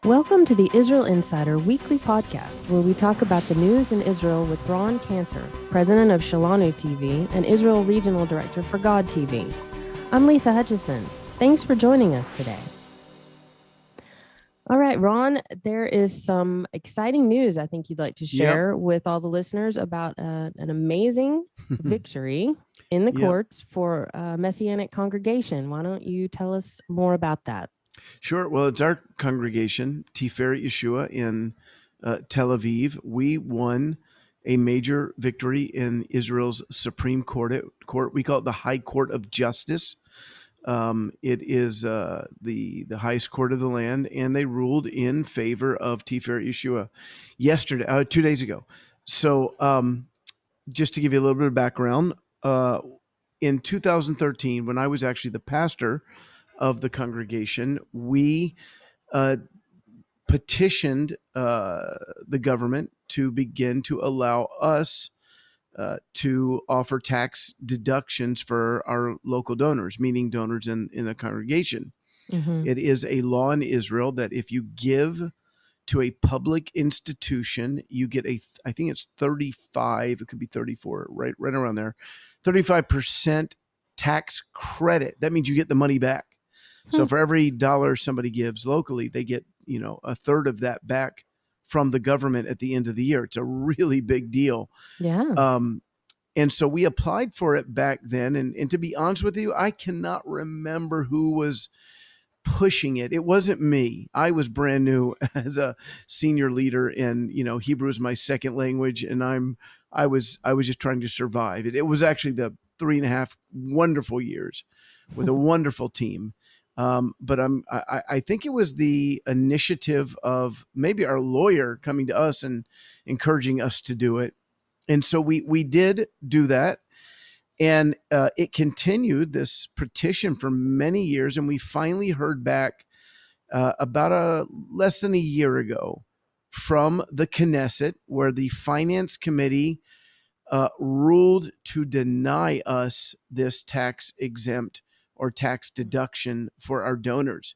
Welcome to the Israel Insider Weekly Podcast, where we talk about the news in Israel with Ron Cantor, president of Shalanu TV and Israel Regional Director for God TV. I'm Lisa Hutchison. Thanks for joining us today. All right, Ron, there is some exciting news I think you'd like to share with all the listeners about an amazing victory in the courts for a Messianic congregation. Why don't you tell us more about that? Sure. Well, it's our congregation, Tiferet Yeshua in Tel Aviv. We won a major victory in Israel's Supreme Court. We call it the High Court of Justice. It is the highest court of the land, and they ruled in favor of Tiferet Yeshua yesterday, 2 days ago. So just to give you a little bit of background, in 2013, when I was actually the pastor of the congregation, we petitioned the government to begin to allow us to offer tax deductions for our local donors, meaning donors in the congregation. Mm-hmm. It is a law in Israel that if you give to a public institution, you get I think it's 35, it could be 34, right around there, 35% tax credit. That means you get the money back. So for every dollar somebody gives locally, they get, a third of that back from the government at the end of the year. It's a really big deal. Yeah. And so we applied for it back then. And to be honest with you, I cannot remember who was pushing it. It wasn't me. I was brand new as a senior leader, and Hebrew is my second language, and I was just trying to survive. It was actually the 3.5 wonderful years with a wonderful team. But I think it was the initiative of maybe our lawyer coming to us and encouraging us to do it. And so we did do that. And it continued, this petition, for many years. And we finally heard back about less than a year ago from the Knesset, where the Finance Committee ruled to deny us this tax exempt or tax deduction for our donors.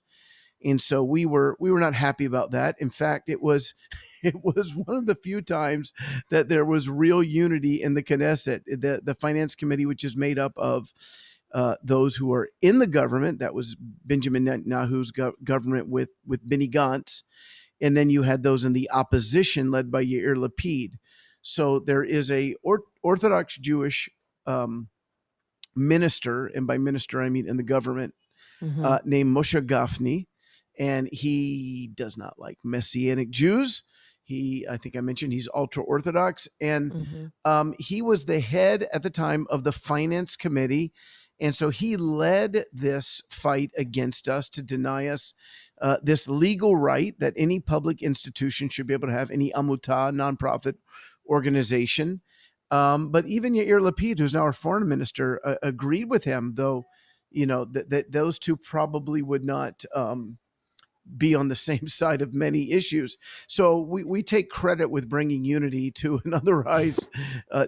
And so we were not happy about that. In fact, it was one of the few times that there was real unity in the Knesset, the Finance Committee, which is made up of those who are in the government. That was Benjamin Netanyahu's government with Benny Gantz. And then you had those in the opposition led by Yair Lapid. So there is a Orthodox Jewish minister, and by minister I mean in the government, named Moshe Gafni, and he does not like Messianic Jews. I think I mentioned he's ultra Orthodox, and he was the head at the time of the Finance Committee, and so he led this fight against us to deny us this legal right that any public institution should be able to have, any amutah, nonprofit organization. But even Yair Lapid, who's now our foreign minister, agreed with him, though, that those two probably would not be on the same side of many issues. So we take credit with bringing unity to an otherwise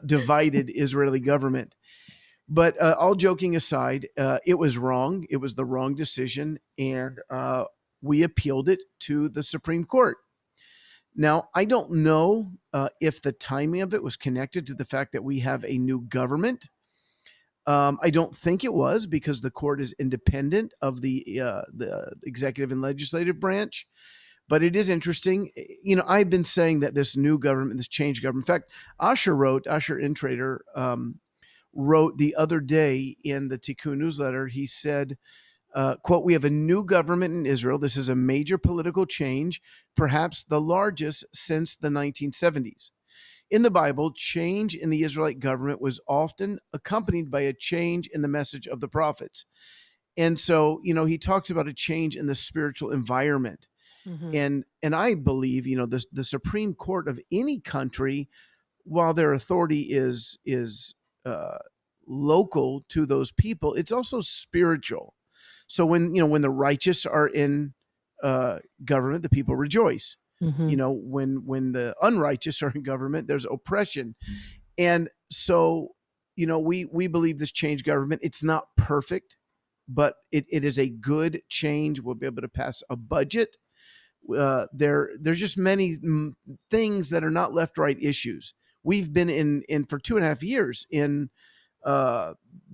divided Israeli government. But all joking aside, it was wrong. It was the wrong decision. And we appealed it to the Supreme Court. Now, I don't know if the timing of it was connected to the fact that we have a new government. I don't think it was, because the court is independent of the executive and legislative branch. But it is interesting. I've been saying that this new government, this changed government. In fact, Asher Intrater, wrote the other day in the Tikkun newsletter. He said, quote, "We have a new government in Israel. This is a major political change, perhaps the largest since the 1970s. In the Bible, change in the Israelite government was often accompanied by a change in the message of the prophets." And so, he talks about a change in the spiritual environment. And I believe, the Supreme Court of any country, while their authority is local to those people, it's also spiritual. So when the righteous are in government, the people rejoice. When the unrighteous are in government, there's oppression. And so, we believe this changed government. It's not perfect, but it is a good change. We'll be able to pass a budget. There's just many things that are not left-right issues. We've been in for 2.5 years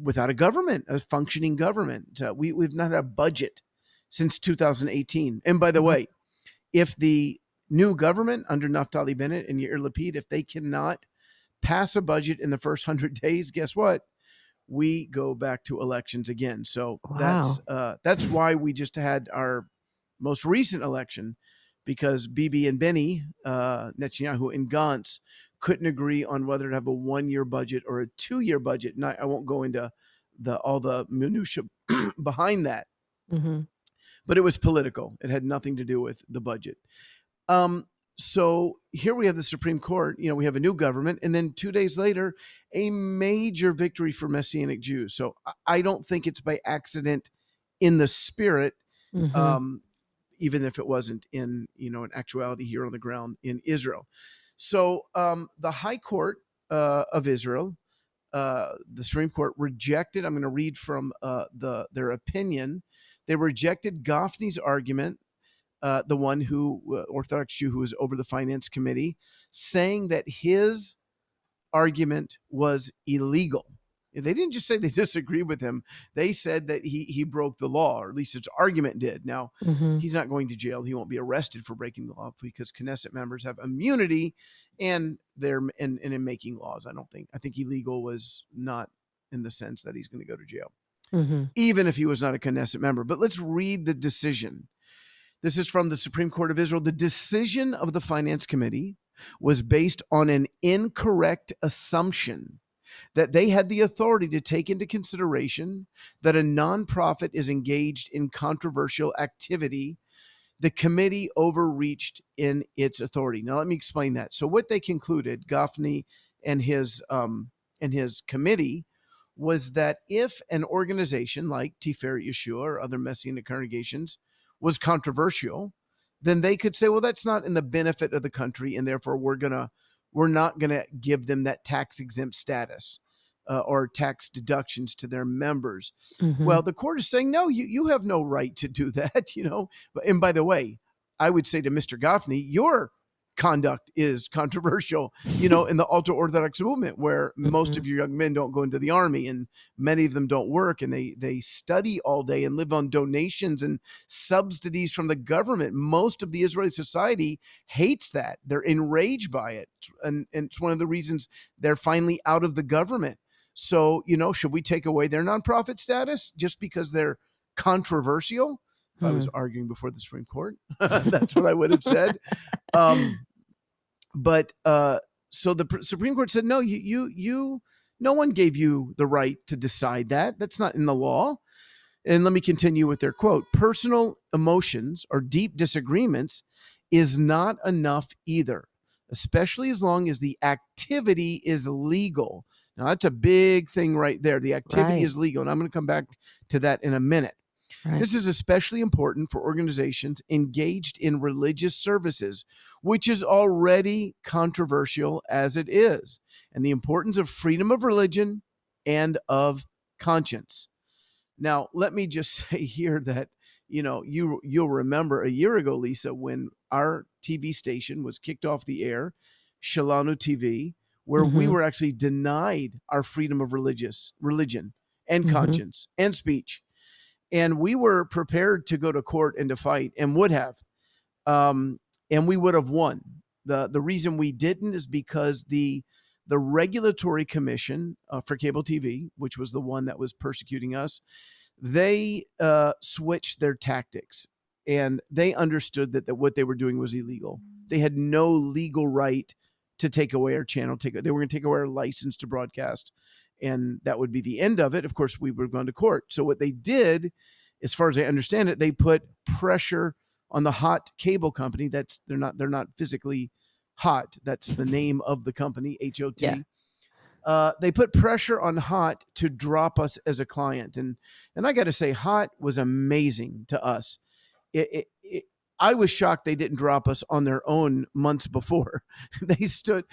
without a functioning government. We've not had a budget since 2018. And by the way, if the new government under Naftali Bennett and Yair Lapid, if they cannot pass a budget in the first 100 days, guess what? We go back to elections again. So that's why we just had our most recent election, because Bibi and Benny Netanyahu and Gantz couldn't agree on whether to have a 1-year budget or a 2-year budget. And I won't go into all the minutia behind that. But it was political. It had nothing to do with the budget. So here we have the Supreme Court. We have a new government, and then 2 days later, a major victory for Messianic Jews. So I don't think it's by accident in the spirit, even if it wasn't in actuality here on the ground in Israel. So the High Court of Israel, the Supreme Court rejected. I'm going to read from their opinion. They rejected Gafni's argument, the one Orthodox Jew who was over the Finance Committee, saying that his argument was illegal. They didn't just say they disagreed with him. They said that he broke the law, or at least his argument did. Now, he's not going to jail. He won't be arrested for breaking the law because Knesset members have immunity and they're in making laws. I think illegal was not in the sense that he's going to go to jail. Even if he was not a Knesset member. But let's read the decision. This is from the Supreme Court of Israel. The decision of the Finance Committee was based on an incorrect assumption that they had the authority to take into consideration that a nonprofit is engaged in controversial activity. The committee overreached in its authority. Now, let me explain that. So what they concluded, Gafni and his committee, was that if an organization like Tiferet Yeshua or other Messianic congregations was controversial, then they could say, well, that's not in the benefit of the country, and therefore we're not going to give them that tax exempt status or tax deductions to their members. Well, the court is saying, no, you have no right to do that, And by the way, I would say to Mr. Gafni, your conduct is controversial, in the ultra-Orthodox movement, where most of your young men don't go into the army and many of them don't work, and they study all day and live on donations and subsidies from the government. Most of the Israeli society hates that. They're enraged by it. And it's one of the reasons they're finally out of the government. So, should we take away their nonprofit status just because they're controversial? If I was arguing before the Supreme Court, that's what I would have said. But so the Supreme Court said, no, no one gave you the right to decide that. That's not in the law. And let me continue with their quote. Personal emotions or deep disagreements is not enough either, especially as long as the activity is legal. Now, that's a big thing right there. The activity is legal. And I'm going to come back to that in a minute. Right. This is especially important for organizations engaged in religious services, which is already controversial as it is, and the importance of freedom of religion and of conscience. Now, let me just say here that, you'll remember a year ago, Lisa, when our TV station was kicked off the air, Shalanu TV, where we were actually denied our freedom of religion and conscience and speech. And we were prepared to go to court and to fight, and would have. And we would have won. The reason we didn't is because the Regulatory Commission for Cable TV, which was the one that was persecuting us, they switched their tactics, and they understood that what they were doing was illegal. They had no legal right to take away our channel. They were going to take away our license to broadcast. And that would be the end of it. Of course, we would have gone to court. So what they did, as far as I understand it, they put pressure on the Hot Cable Company. They're not physically Hot. That's the name of the company, HOT. Yeah. They put pressure on Hot to drop us as a client. And I got to say, Hot was amazing to us. I was shocked they didn't drop us on their own months before. They stood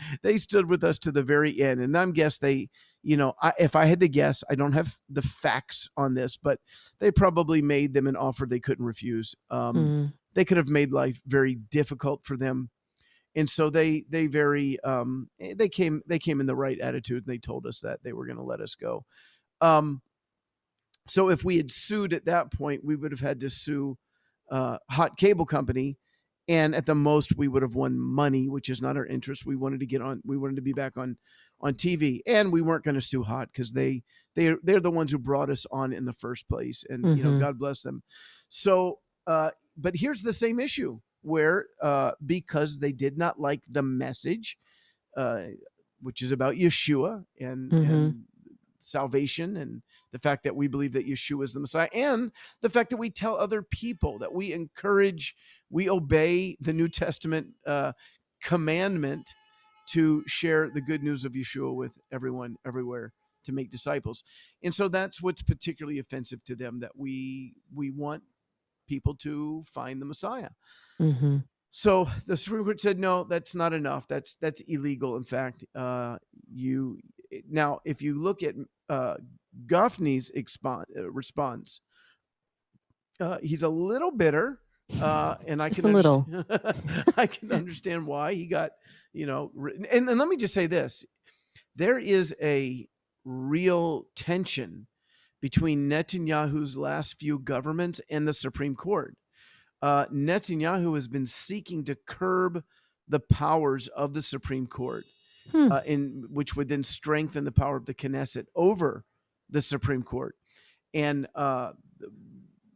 with us to the very end. And I'm guess they, if I had to guess, I don't have the facts on this, but they probably made them an offer they couldn't refuse. they could have made life very difficult for them. And so they came in the right attitude, and they told us that they were going to let us go. So if we had sued at that point, we would have had to sue Hot Cable Company, and at the most we would have won money, which is not our interest. We wanted to be back on TV, and we weren't going to sue Hot because they're the ones who brought us on in the first place, and God bless them. So, but here's the same issue where because they did not like the message, which is about Yeshua and salvation, and the fact that we believe that Yeshua is the Messiah, and the fact that we tell other people, that we encourage, we obey the New Testament commandment to share the good news of Yeshua with everyone, everywhere, to make disciples. And so that's what's particularly offensive to them, that we want people to find the Messiah. So the Supreme Court said, no, that's not enough. That's illegal. In fact, now if you look at Goffney's response, he's a little bitter, and I can I can understand why he got, and let me just say this: there is a real tension between Netanyahu's last few governments and the Supreme Court. Netanyahu has been seeking to curb the powers of the Supreme Court, which would then strengthen the power of the Knesset over the Supreme Court. And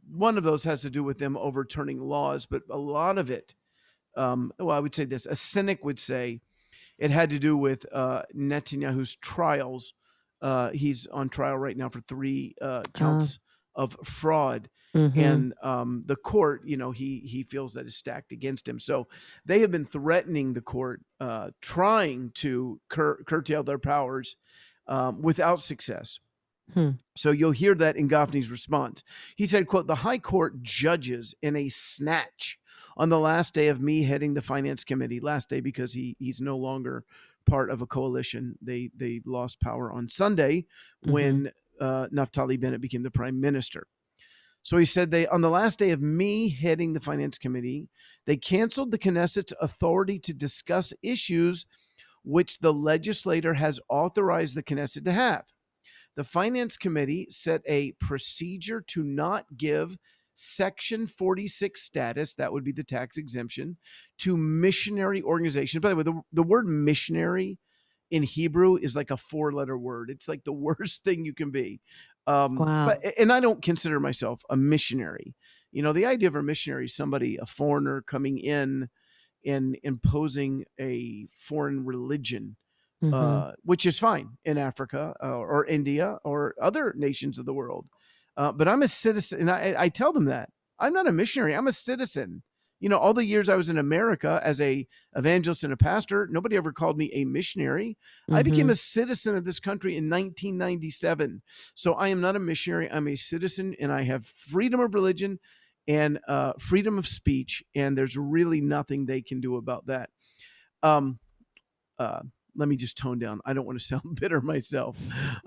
one of those has to do with them overturning laws, but a lot of it, I would say this, a cynic would say it had to do with Netanyahu's trials. He's on trial right now for 3 counts of fraud. And the court, he feels that is stacked against him. So they have been threatening the court, trying to curtail their powers without success. So you'll hear that in Goffney's response. He said, quote, "The High Court judges in a snatch on the last day of me heading the Finance Committee." Last day because he's no longer part of a coalition. They lost power on Sunday when Naftali Bennett became the prime minister. So he said on the last day of me heading the Finance Committee, they canceled the Knesset's authority to discuss issues which the legislator has authorized the Knesset to have. The Finance Committee set a procedure to not give Section 46 status, that would be the tax exemption, to missionary organizations. By the way, the word missionary in Hebrew is like a 4-letter word. It's like the worst thing you can be. Wow. And I don't consider myself a missionary. The idea of a missionary is somebody, a foreigner, coming in and imposing a foreign religion, which is fine in Africa or India or other nations of the world. But I'm a citizen, and I tell them that. I'm not a missionary. I'm a citizen. All the years I was in America as a evangelist and a pastor, nobody ever called me a missionary. I became a citizen of this country in 1997. So I am not a missionary. I'm a citizen, and I have freedom of religion and freedom of speech, and there's really nothing they can do about that. Let me just tone down. I don't want to sound bitter myself.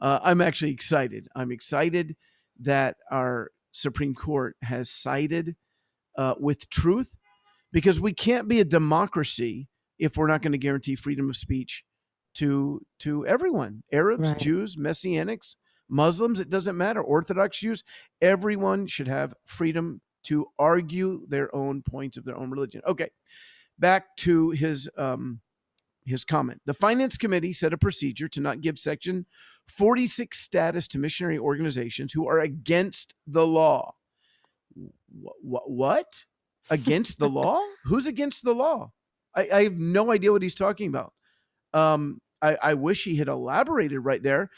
I'm actually excited. I'm excited that our Supreme Court has sided with truth, because we can't be a democracy if we're not going to guarantee freedom of speech to everyone, Arabs, Jews, Messianics, Muslims, it doesn't matter, Orthodox Jews. Everyone should have freedom to argue their own points of their own religion. Okay, back to his comment. The Finance Committee set a procedure to not give Section 46 status to missionary organizations who are against the law. What? Against the law? Who's against the law? I have no idea what he's talking about. I wish he had elaborated right there.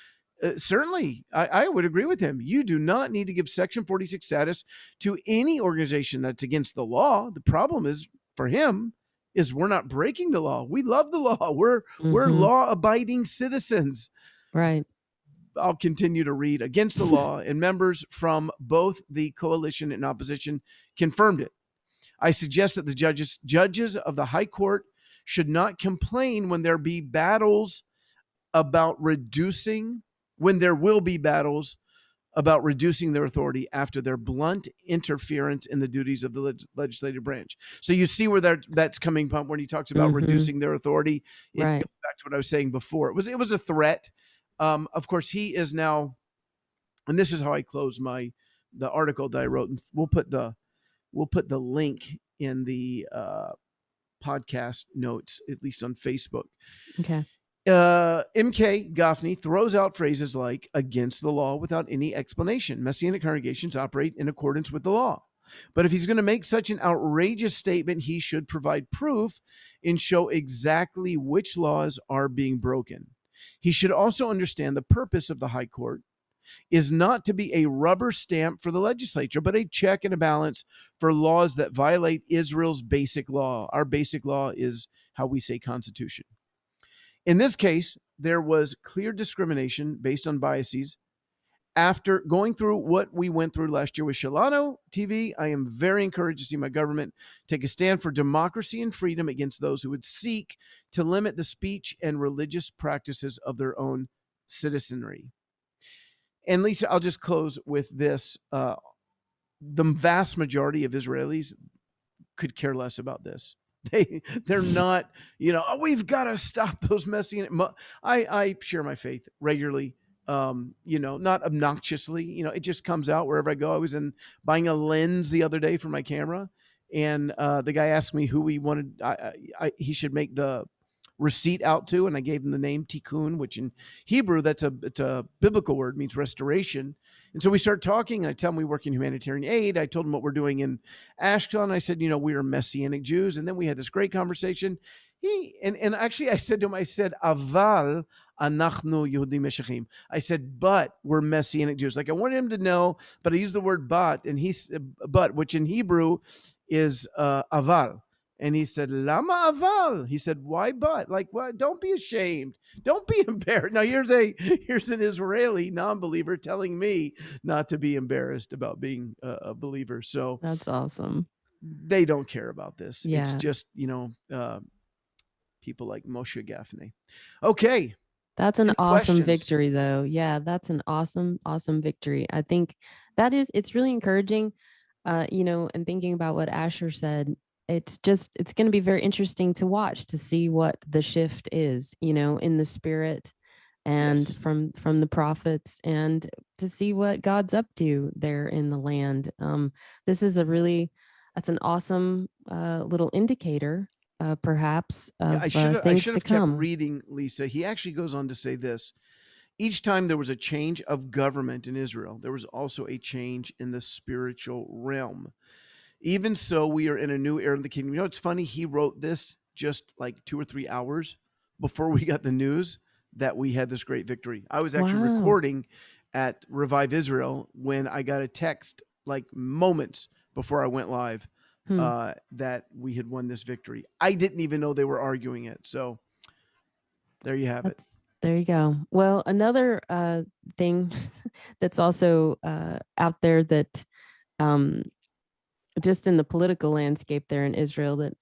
Certainly, I would agree with him. You do not need to give Section 46 status to any organization that's against the law. The problem is, for him, is we're not breaking the law. We love the law. We're law-abiding citizens. Right. I'll continue to read. Against the law, and members from both the coalition and opposition confirmed it. I suggest that the judges of the High Court should not complain when there will be battles about reducing their authority after their blunt interference in the duties of the legislative branch. So you see where that's coming from when he talks about reducing their authority. It goes back to what I was saying before. It was a threat. Of course, he is now, and this is how I close the article that I wrote. And we'll put the link in the podcast notes, at least on Facebook. Okay. MK Gafni throws out phrases like against the law without any explanation. Messianic congregations operate in accordance with the law. But if he's going to make such an outrageous statement, he should provide proof and show exactly which laws are being broken. He should also understand the purpose of the High Court is not to be a rubber stamp for the legislature, but a check and a balance for laws that violate Israel's basic law. Our basic law is how we say Constitution. In this case, there was clear discrimination based on biases. After going through what we went through last year with Shalano TV, I am very encouraged to see my government take a stand for democracy and freedom against those who would seek to limit the speech and religious practices of their own citizenry. And Lisa, I'll just close with this. The vast majority of Israelis could care less about this. They're not, we've got to stop those messianic. I share my faith regularly, not obnoxiously. It just comes out wherever I go. I was buying a lens the other day for my camera, and the guy asked me who he wanted. He should make the receipt out to, and I gave him the name Tikkun, which in Hebrew, it's a biblical word, means restoration. And so we start talking, and I tell him we work in humanitarian aid. I told him what we're doing in Ashkelon. I said, we are Messianic Jews. And then we had this great conversation. And actually I said to him, Aval anachnu Yehudim Meshachim. I said, but we're Messianic Jews. Like I wanted him to know, but I used the word but, which in Hebrew is aval. And he said, Lama aval. He said, why but? Like, well, don't be ashamed. Don't be embarrassed. Now, here's an Israeli non-believer telling me not to be embarrassed about being a believer. So that's awesome. They don't care about this. Yeah. It's just, people like Moshe Gafni. Okay. That's an awesome victory, though. Yeah, that's an awesome, awesome victory. I think it's really encouraging, and thinking about what Asher said. It's going to be very interesting to watch, to see what the shift is, in the spirit and yes. from the prophets, and to see what God's up to there in the land. This is that's an awesome little indicator, perhaps, of I should have kept reading, Lisa. He actually goes on to say this. Each time there was a change of government in Israel, there was also a change in the spiritual realm. Even so, we are in a new era of the kingdom. It's funny. He wrote this just like 2 or 3 hours before we got the news that we had this great victory. I was actually recording at Revive Israel when I got a text like moments before I went live that we had won this victory. I didn't even know they were arguing it. So there you have it. There you go. Well, another thing that's also out there that just in the political landscape there in Israel that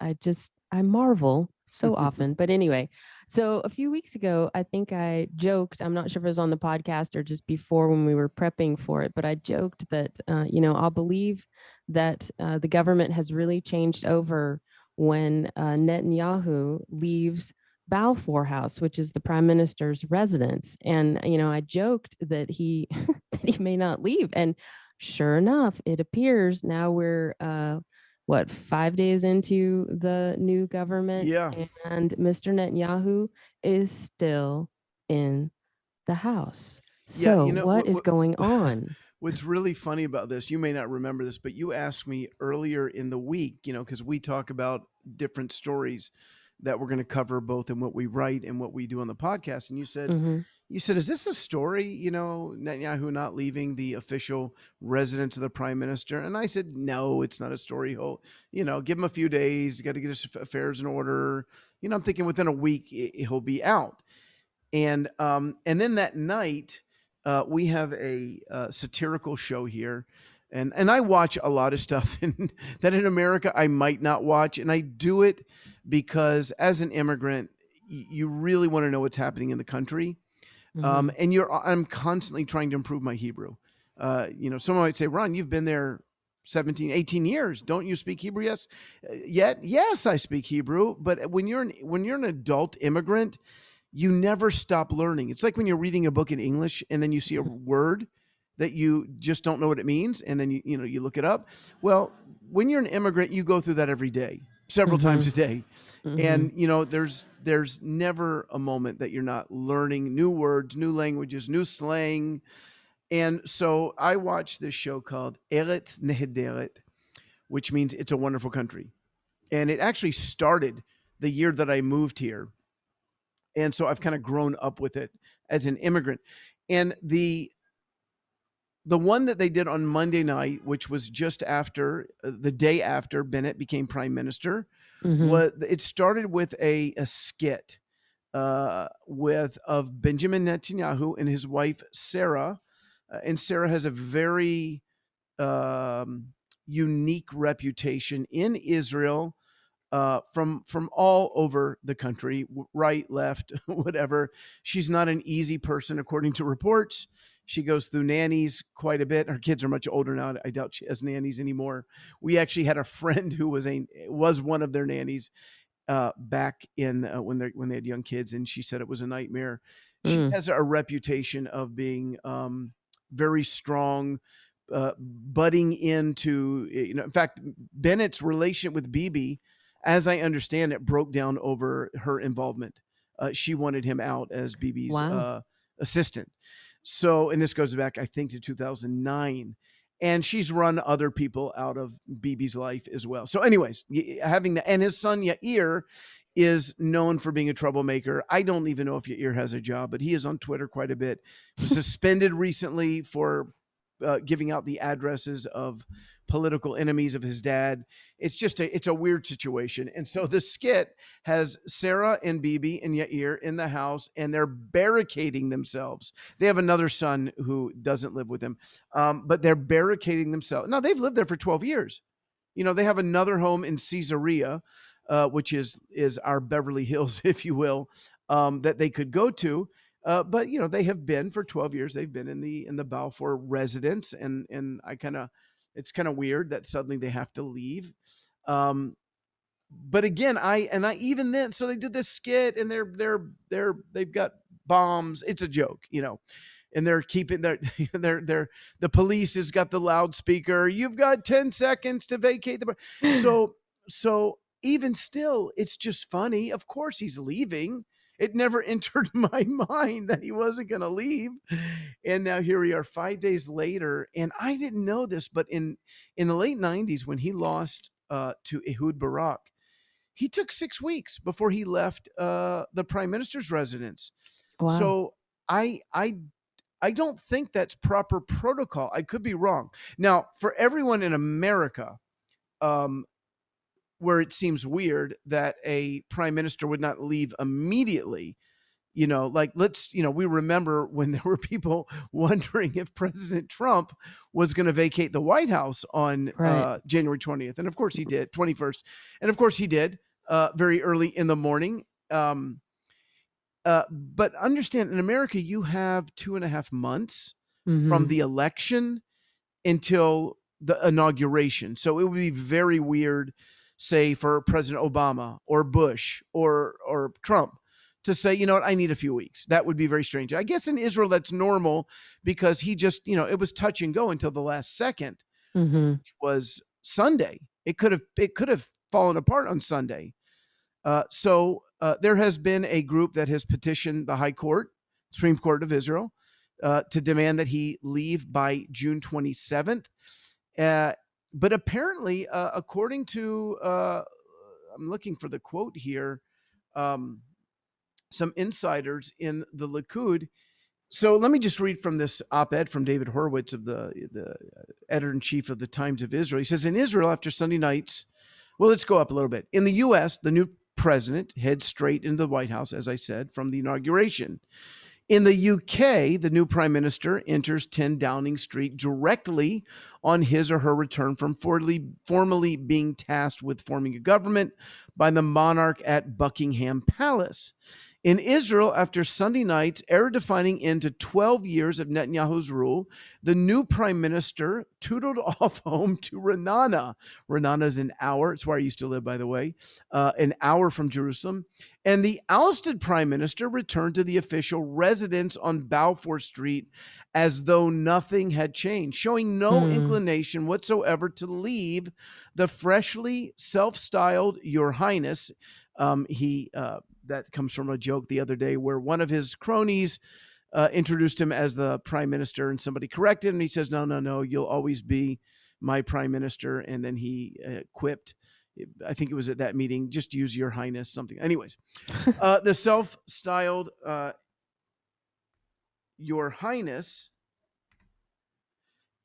I marvel so often. But anyway, so a few weeks ago, I think I joked, I'm not sure if it was on the podcast or just before when we were prepping for it, but I joked that, I'll believe that the government has really changed over when Netanyahu leaves Balfour House, which is the prime minister's residence. And, I joked that he may not leave. And sure enough, it appears now we're 5 days into the new government, and Mr. Netanyahu is still in the house. So what is going on? What's really funny about this, you may not remember this, but you asked me earlier in the week, because we talk about different stories that we're going to cover both in what we write and what we do on the podcast. And you said, is this a story, Netanyahu not leaving the official residence of the prime minister? And I said, no, it's not a story. Give him a few days, got to get his affairs in order. I'm thinking within a week he'll be out. And then that night we have a satirical show here. And I watch a lot of stuff that in America I might not watch. And I do it because as an immigrant, you really want to know what's happening in the country. And I'm constantly trying to improve my Hebrew. Someone might say, Ron, you've been there 17, 18 years. Don't you speak Hebrew yet? Yes, I speak Hebrew. But when you're an adult immigrant, you never stop learning. It's like when you're reading a book in English and then you see a word that you just don't know what it means, and then you look it up. Well, when you're an immigrant, you go through that every day, several times a day. And there's never a moment that you're not learning new words, new languages, new slang. And so I watched this show called Eretz Nehederet, which means it's a wonderful country. And it actually started the year that I moved here. And so I've kind of grown up with it as an immigrant. And the one that they did on Monday night, which was just after the day after Bennett became prime minister, it started with a skit of Benjamin Netanyahu and his wife Sarah. And Sarah has a very unique reputation in Israel, from all over the country, right, left, whatever. She's not an easy person, according to reports. She goes through nannies quite a bit. Her kids are much older now. I doubt she has nannies anymore. We actually had a friend who was one of their nannies back in when they had young kids, and she said it was a nightmare. She has a reputation of being very strong, butting into, in fact, Bennett's relationship with Bibi, as I understand it, broke down over her involvement. She wanted him out as Bibi's assistant. So, and this goes back, I think, to 2009. And she's run other people out of Bibi's life as well. So anyways, and his son Yair is known for being a troublemaker. I don't even know if Yair has a job, but he is on Twitter quite a bit. He was suspended recently for giving out the addresses of political enemies of his dad. It's a weird situation. And so the skit has Sarah and Bibi and Yair in the house, and they're barricading themselves. They have another son who doesn't live with them, but they're barricading themselves. Now, they've lived there for 12 years. They have another home in Caesarea, which is our Beverly Hills, if you will, that they could go to. But they have been for 12 years. They've been in the Balfour residence, and it's kind of weird that suddenly they have to leave. But again, even then, so they did this skit, and they've got bombs. It's a joke, and they're keeping the police has got the loudspeaker. You've got 10 seconds to vacate the. So even still, it's just funny. Of course, he's leaving. It never entered my mind that he wasn't going to leave. And now here we are 5 days later. And I didn't know this, but in the late 90s, when he lost to Ehud Barak, he took 6 weeks before he left the prime minister's residence. Wow. So I don't think that's proper protocol. I could be wrong. Now, for everyone in America, where it seems weird that a prime minister would not leave immediately, we remember when there were people wondering if President Trump was going to vacate the White House on January 20th. And of course he did, 21st. And of course he did very early in the morning. But understand, in America, you have 2.5 months from the election until the inauguration. So it would be very weird, say, for President Obama or Bush or Trump to say, I need a few weeks. That would be very strange. I guess in Israel, that's normal because he just, it was touch and go until the last second, which was Sunday. It could have fallen apart on Sunday. So there has been a group that has petitioned the High Court, Supreme Court of Israel, to demand that he leave by June 27th. But apparently, according to, I'm looking for the quote here, some insiders in the Likud. So let me just read from this op-ed from David Horowitz, of the editor-in-chief of the Times of Israel. He says, in Israel, after Sunday nights, well, let's go up a little bit. In the U.S., the new president heads straight into the White House, as I said, from the inauguration. In the UK, the new prime minister enters 10 Downing Street directly on his or her return from formally being tasked with forming a government, by the monarch at Buckingham Palace. In Israel, after Sunday night's era-defining end to 12 years of Netanyahu's rule, the new prime minister tootled off home to Ra'anana. Ra'anana is an hour. It's where I used to live, by the way, an hour from Jerusalem. And the ousted prime minister returned to the official residence on Balfour Street as though nothing had changed, showing no inclination whatsoever to leave the freshly self-styled Your Highness. That comes from a joke the other day where one of his cronies introduced him as the prime minister, and somebody corrected him. And he says, no, you'll always be my prime minister. And then he quipped, I think it was at that meeting, just use Your Highness, something. Anyways, the self-styled Your Highness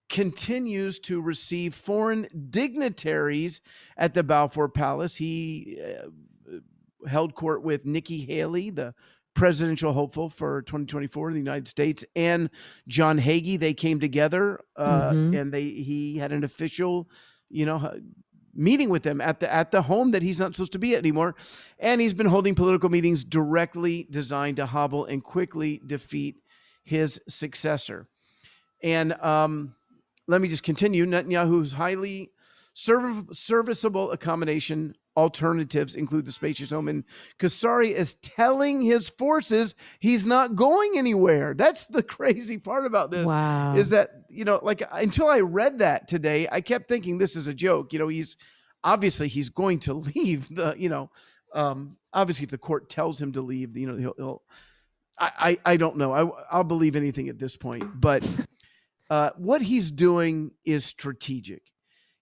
continues to receive foreign dignitaries at the Balfour Palace. He held court with Nikki Haley, the presidential hopeful for 2024 in the United States, and John Hagee. They came together and he had an official, meeting with them at the home that he's not supposed to be at anymore. And he's been holding political meetings directly designed to hobble and quickly defeat his successor. And let me just continue. Netanyahu's highly serviceable accommodation alternatives include the spacious home in Kasari is telling his forces he's not going anywhere. That's the crazy part about this. Wow. Is that, until I read that today, I kept thinking this is a joke. He's going to leave obviously if the court tells him to leave, he'll I don't know. I'll believe anything at this point, but what he's doing is strategic.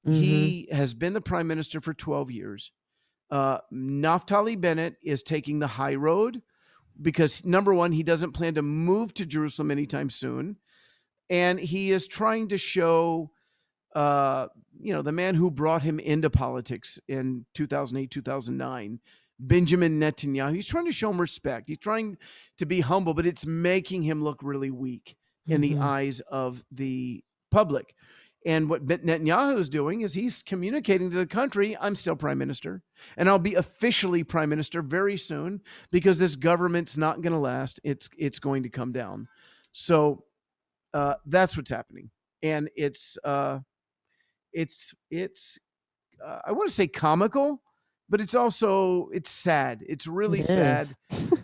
He has been the prime minister for 12 years. Naftali Bennett is taking the high road because, number one, he doesn't plan to move to Jerusalem anytime soon. And he is trying to show, the man who brought him into politics in 2008, 2009, Benjamin Netanyahu. He's trying to show him respect. He's trying to be humble, but it's making him look really weak in the eyes of the public. And what Netanyahu is doing is he's communicating to the country, I'm still prime minister, and I'll be officially prime minister very soon because this government's not going to last. It's going to come down. So that's what's happening. And it's I want to say comical, but it's sad. It's really sad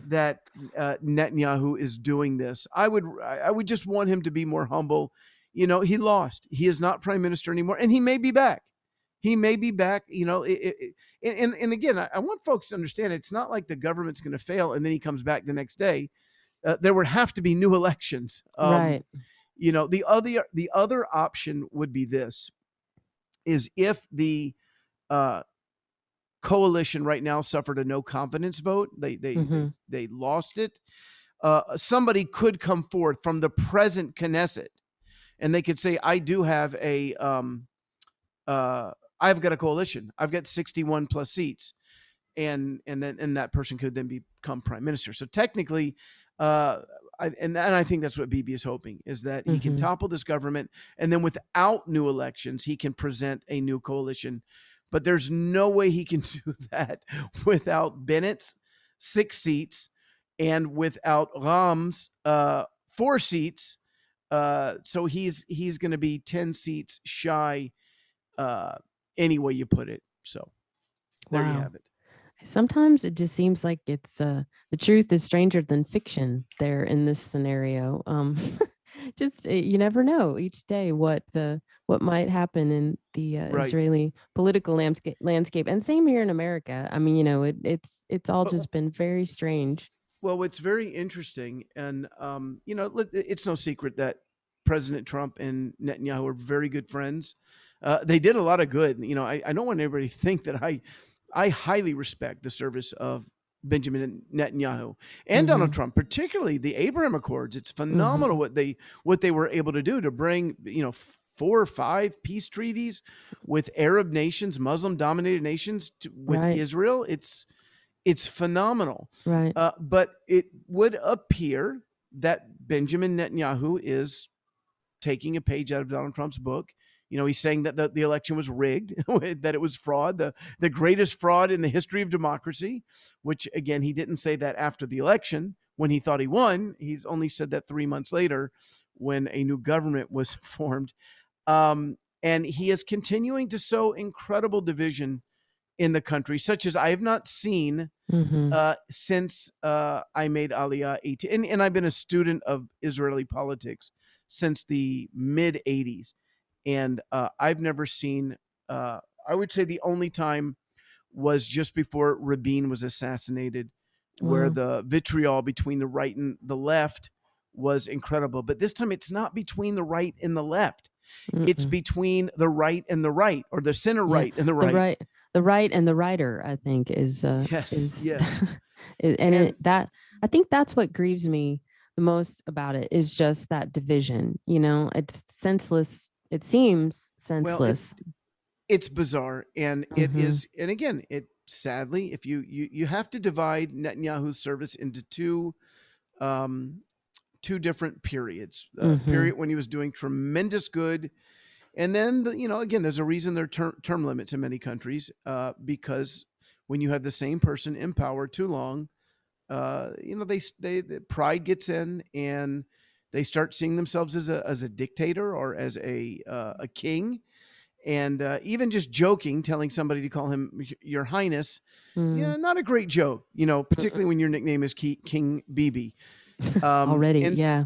that Netanyahu is doing this. I would just want him to be more humble. He lost. He is not prime minister anymore, and he may be back. And again, I want folks to understand it's not like the government's going to fail and then he comes back the next day. There would have to be new elections. Right. The other option would be this: is if the coalition right now suffered a no confidence vote, they lost it. Somebody could come forth from the present Knesset. And they could say, I do have I've got a coalition. I've got 61 plus seats. And that person could then become prime minister. So technically, I think that's what Bibi is hoping, is that he can topple this government. And then without new elections, he can present a new coalition. But there's no way he can do that without Bennett's 6 seats and without Ram's 4 seats. So he's going to be 10 seats shy, any way you put it. So there you have it. Sometimes it just seems like it's the truth is stranger than fiction there in this scenario. You never know each day what might happen in the Israeli political landscape, and same here in America. I mean, it's all just been very strange. Well, it's very interesting. And, it's no secret that President Trump and Netanyahu are very good friends. They did a lot of good. I don't want everybody to think that I highly respect the service of Benjamin Netanyahu and Donald Trump, particularly the Abraham Accords. It's phenomenal what they were able to do to bring, 4 or 5 peace treaties with Arab nations, Muslim-dominated nations with Israel. It's phenomenal. Right. But it would appear that Benjamin Netanyahu is taking a page out of Donald Trump's book. He's saying that the election was rigged, that it was fraud, the greatest fraud in the history of democracy, which, again, he didn't say that after the election when he thought he won. He's only said that 3 months later when a new government was formed. And he is continuing to sow incredible division in the country, such as I have not seen since I made Aliyah 18. And I've been a student of Israeli politics since the mid 80s. And I've never seen, I would say the only time was just before Rabin was assassinated, where the vitriol between the right and the left was incredible. But this time it's not between the right and the left. It's between the right and the right, or the center right and the right. The right and the writer, I think, is yes. I think that's what grieves me the most about it, is just that division. It's senseless. It seems senseless. Well, it's bizarre, and it is. And again, sadly, if you have to divide Netanyahu's service into two different periods. Period when he was doing tremendous good, and then again, there's a reason there are term limits in many countries, because when you have the same person in power too long, the pride gets in, and they start seeing themselves as a dictator or as a king. And even just joking, telling somebody to call him Your Highness, not a great joke, particularly when your nickname is King Bibi. Already, yeah.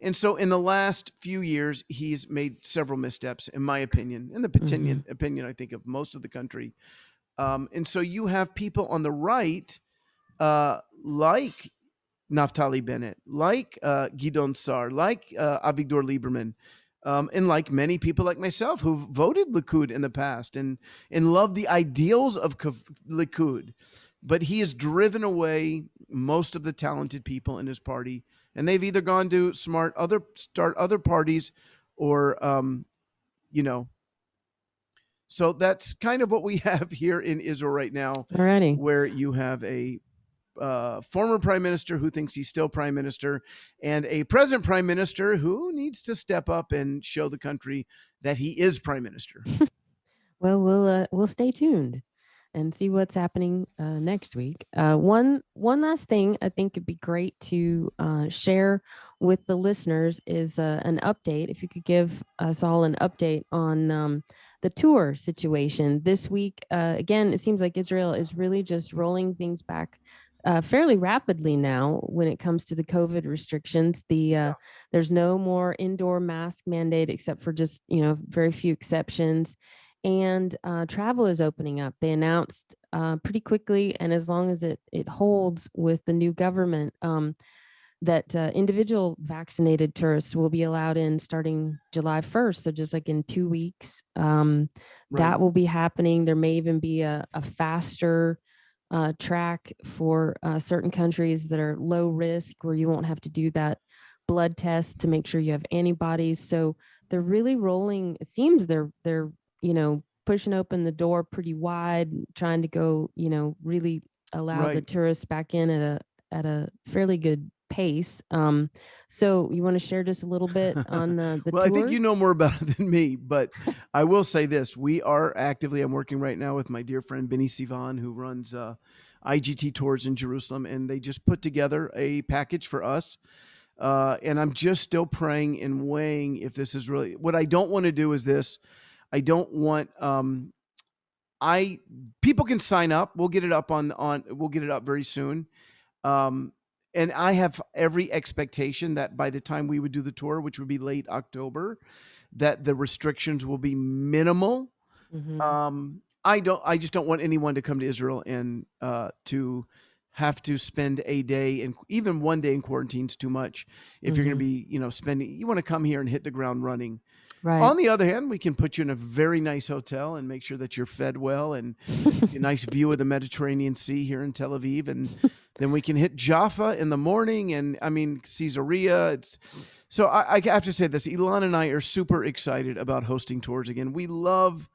And so in the last few years, he's made several missteps, in my opinion, in the opinion, I think, of most of the country. And so you have people on the right, like Naftali Bennett, like Gidon Sar, like Avigdor Lieberman, and like many people like myself who've voted Likud in the past and love the ideals of Likud. But he has driven away most of the talented people in his party, and they've either gone to start other parties, or, So that's kind of what we have here in Israel right now, where you have a former prime minister who thinks he's still prime minister, and a present prime minister who needs to step up and show the country that he is prime minister. Well, we'll stay tuned and see what's happening next week. One last thing I think it'd be great to share with the listeners is an update. If you could give us all an update on the tour situation this week. Again, it seems like Israel is really just rolling things back fairly rapidly now when it comes to the COVID restrictions. There's no more indoor mask mandate except for just very few exceptions. And travel is opening up. They announced pretty quickly, and as long as it holds with the new government, that individual vaccinated tourists will be allowed in starting July 1st. So just like in 2 weeks, that will be happening. There may even be a faster track for certain countries that are low risk, where you won't have to do that blood test to make sure you have antibodies. So they're really rolling. It seems they're pushing open the door pretty wide, trying to go, really allow the tourists back in at a fairly good pace. So you want to share just a little bit on the well, tour? I think you know more about it than me, but I will say this. I'm working right now with my dear friend Benny Sivan, who runs IGT Tours in Jerusalem, and they just put together a package for us. And I'm just still praying and weighing if this is really what I don't want to do. Is this? I don't want people can sign up. We'll get it up we'll get it up very soon. And I have every expectation that by the time we would do the tour, which would be late October, that the restrictions will be minimal. I just don't want anyone to come to Israel and to have to spend a day, and even 1 day in quarantine is too much. If you're going to be, you want to come here and hit the ground running. Right. On the other hand, we can put you in a very nice hotel and make sure that you're fed well, and a nice view of the Mediterranean Sea here in Tel Aviv. And then we can hit Jaffa in the morning, and Caesarea. So I have to say this, Ilan and I are super excited about hosting tours again. We love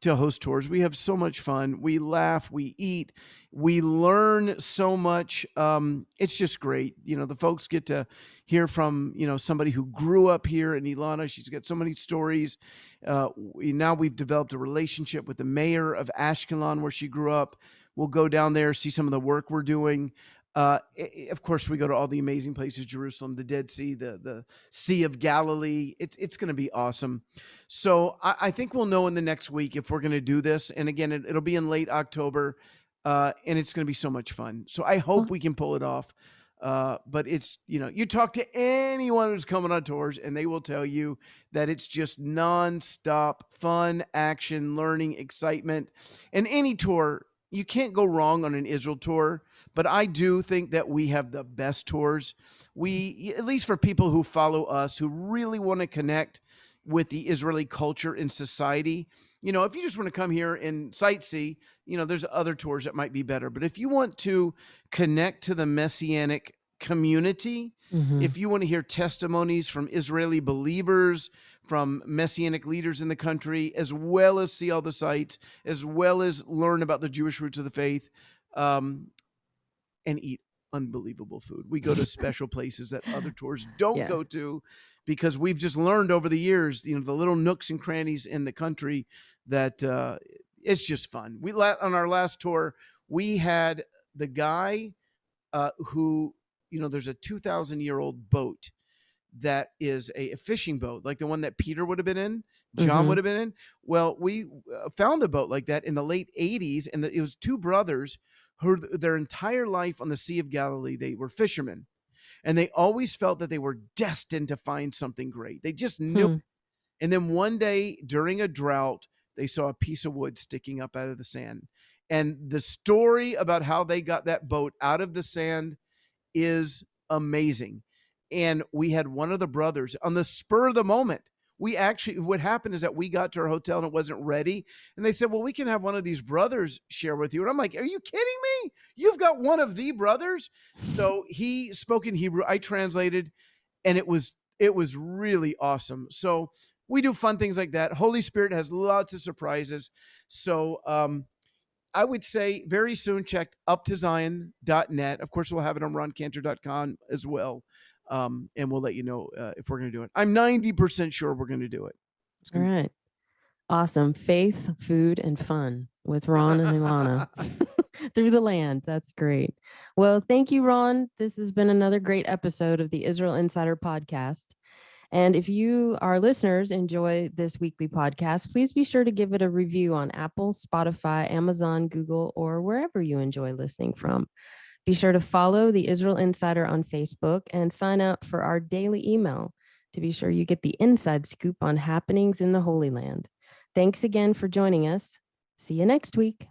to host tours. We have so much fun. We laugh, we eat, we learn so much. It's just great. The folks get to hear from, somebody who grew up here in Ilana. She's got so many stories. Now we've developed a relationship with the mayor of Ashkelon, where she grew up. We'll go down there, see some of the work we're doing. Of course, we go to all the amazing places: Jerusalem, the Dead Sea, the Sea of Galilee. It's going to be awesome. So I think we'll know in the next week if we're going to do this. And again, it'll be in late October, and it's going to be so much fun. So I hope we can pull it off. But it's, you talk to anyone who's coming on tours, and they will tell you that it's just nonstop fun, action, learning, excitement. And any tour, you can't go wrong on an Israel tour. But I do think that we have the best tours. We, at least for people who follow us, who really want to connect with the Israeli culture and society. If you just want to come here and sightsee, there's other tours that might be better. But if you want to connect to the Messianic community, if you want to hear testimonies from Israeli believers, from Messianic leaders in the country, as well as see all the sites, as well as learn about the Jewish roots of the faith, and eat unbelievable food. We go to special places that other tours don't go to, because we've just learned over the years, the little nooks and crannies in the country, that it's just fun. On our last tour, we had the guy who, there's a 2,000-year-old boat that is a fishing boat, like the one that Peter would have been in, John would have been in. Well, we found a boat like that in the late 80s, and it was two brothers who their entire life on the Sea of Galilee, they were fishermen. And they always felt that they were destined to find something great. They just knew it. And then one day during a drought, they saw a piece of wood sticking up out of the sand. And the story about how they got that boat out of the sand is amazing. And we had one of the brothers on the spur of the moment. What happened is that we got to our hotel and it wasn't ready. And they said, well, we can have one of these brothers share with you. And I'm like, are you kidding me? You've got one of the brothers. So he spoke in Hebrew. I translated, and it was really awesome. So we do fun things like that. Holy Spirit has lots of surprises. So I would say very soon check uptozion.net. Of course, we'll have it on roncantor.com as well. And we'll let you know if we're going to do it. I'm 90% sure we're going to do it. All right. Awesome. Faith, food, and fun with Ron and Ilana through the land. That's great. Well, thank you, Ron. This has been another great episode of the Israel Insider Podcast. And if you, our listeners, enjoy this weekly podcast, please be sure to give it a review on Apple, Spotify, Amazon, Google, or wherever you enjoy listening from. Be sure to follow the Israel Insider on Facebook and sign up for our daily email to be sure you get the inside scoop on happenings in the Holy Land. Thanks again for joining us. See you next week.